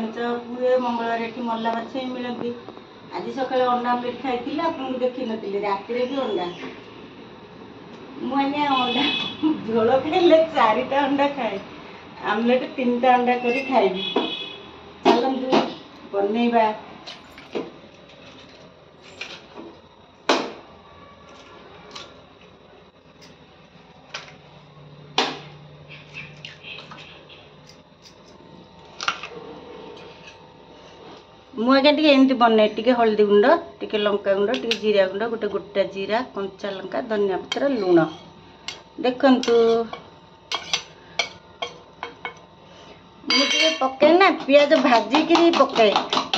आमिष हुए मंगलवार ये मल्ला माछ ही मिलती। आज सकाଳେ अंडा आमलेट खाई आपको देखी नी राति भी अंडा मुझे अंडा झोल खाइले 4टा अंडा खाए आमलेट 3टा अंडा करी खाइबी। चलतु बनैबा। मुझे टी बन टे हल्दी गुंड टे लंका गुंड टे जीरा गुंड गोटे गोटा जीरा कंचा लंका धनिया पत्र लुण देखंतु मुझे पकाए ना पियाज भाजिक पकाए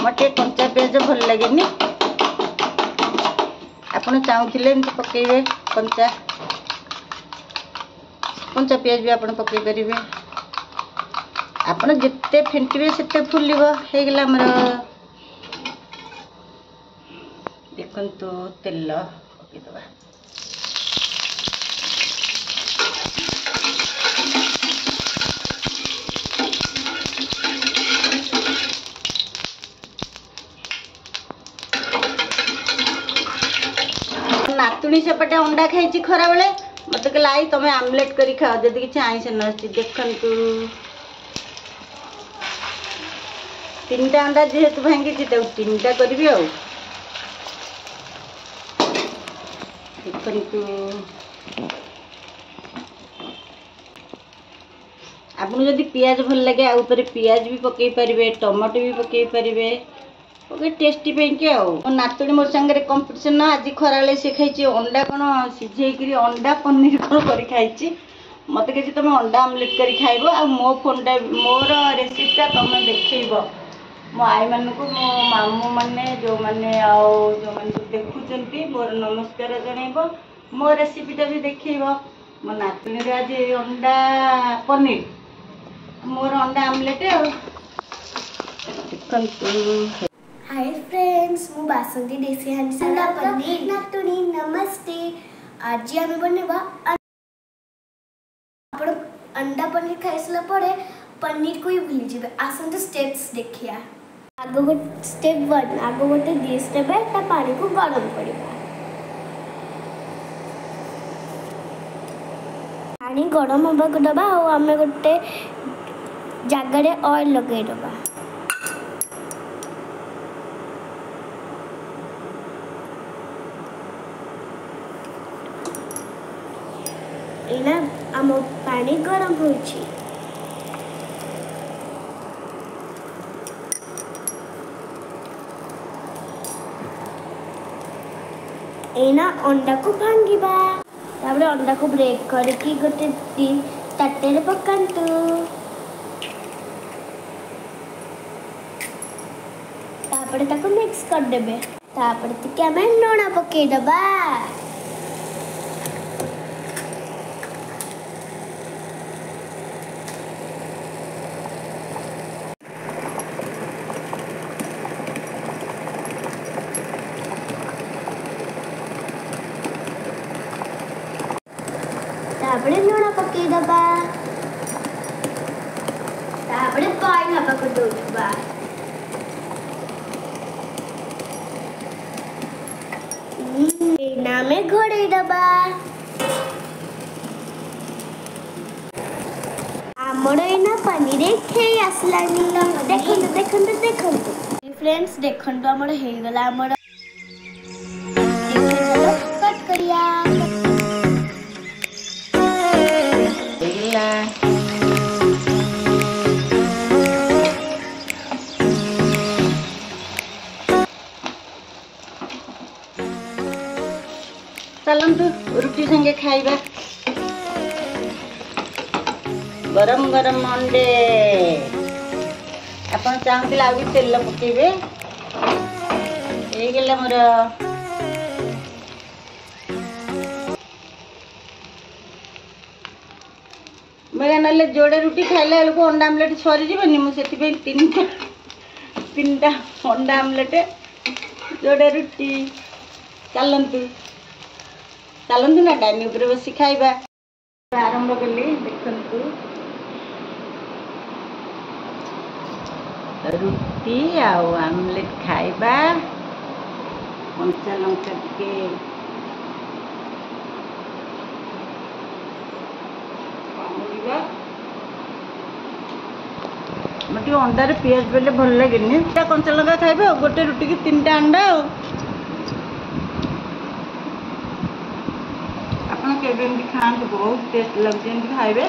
मत कंचा पियाज भल लगे आपड़ चाहूले पकड़े कंचा कंचा पियाज भी आप पकई पारे आपड़ जिते फेंटे से फुल होगला देखो तेल पकईदबा नातुणी सेपटे अंडा खाई खरा बेले मत कहला आई तुम आमलेट कर खाओ जदि कि आईस न देखु 3टा अंडा जेहेतु भांगी 3टा करी आपन जदि पियाज भल लगे ऊपर पियाज भी पकई पारे टमाटो भी पकई पारे ओके टेस्टी पे मो नातुणी मोर सांगे कंपटीशन आज खराले से खाई अंडा कौन सीझे अंडा पनीर कौन कर खाई मत कि तुम अंडा आमलेट कर खाइब आ मो फोनटा मोर रेसिपीटा तुम देखेब मो आई मानक मो मामू मैंने जो मैंने जो देखुं मोर नमस्कार जनइब मो रेसिपीटा भी देखेब मो नातुणी आज अंडा पनीर मोर अंडा आमलेट हाय फ्रेंड्स मु बासंती देसी हंसा पनीर नातुणी नमस्ते। आज आम बनवा अंडा पनीर खाई सारा पर पनीर को ही भूली जाए आसतु स्टेप्स देखिया। आग गो स्टेप 1 आग गोटे डिश नेबे ता पानी को गरम करिबा पानी गरम होबा को दबा और आमे गोटे जगह ऑयल लगे दबा एना आम पानी गरम होइछि एना अंडा को भांगिबा ताबरे अंडा को ब्रेक करके गोटे ताटे रे पकांतु तापरे ताको मिक्स कर देबे तापरे तिके हमें लूण पके दबा तापरे लूण पके दबा तापरे पानी हवा को दोबा एना में घोड़े दबा आमर एना पनीर खेई आसलानी देखंतु देखंतु देखंतु फ्रेंड्स देखंतु आमर हे गला आमर कट करिया चलतु रुटी संगे खाइबा गरम गरम अंडे आपन चाहते आ तेल पकेबे गला मोर मेरा ना जोड़े रुटी खाइला बेलू अंडा आमलेट सरी जीवनी मुझे 3टा अंडा आमलेट जोड़े रुटी चलतु चलतु ना डाइनिंग पर बस खाइबा आरंभ कली देखंतु रुटी आउ आमलेट खाइबा कंचा लंका टिके मत अंडा रे पियाज पड़े भल लगे कंचा लंका खाइबे गोटे रुटी की 3टा अंडा आप खाते बहुत टेस्ट लगे खाइबे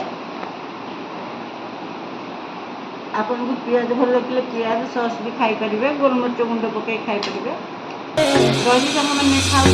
आपन को पियाज भल लगे पियाज सॉस भी खाई परिबे गोलमरिच गुंड पके खाई परिबे। रही मैंने खाऊ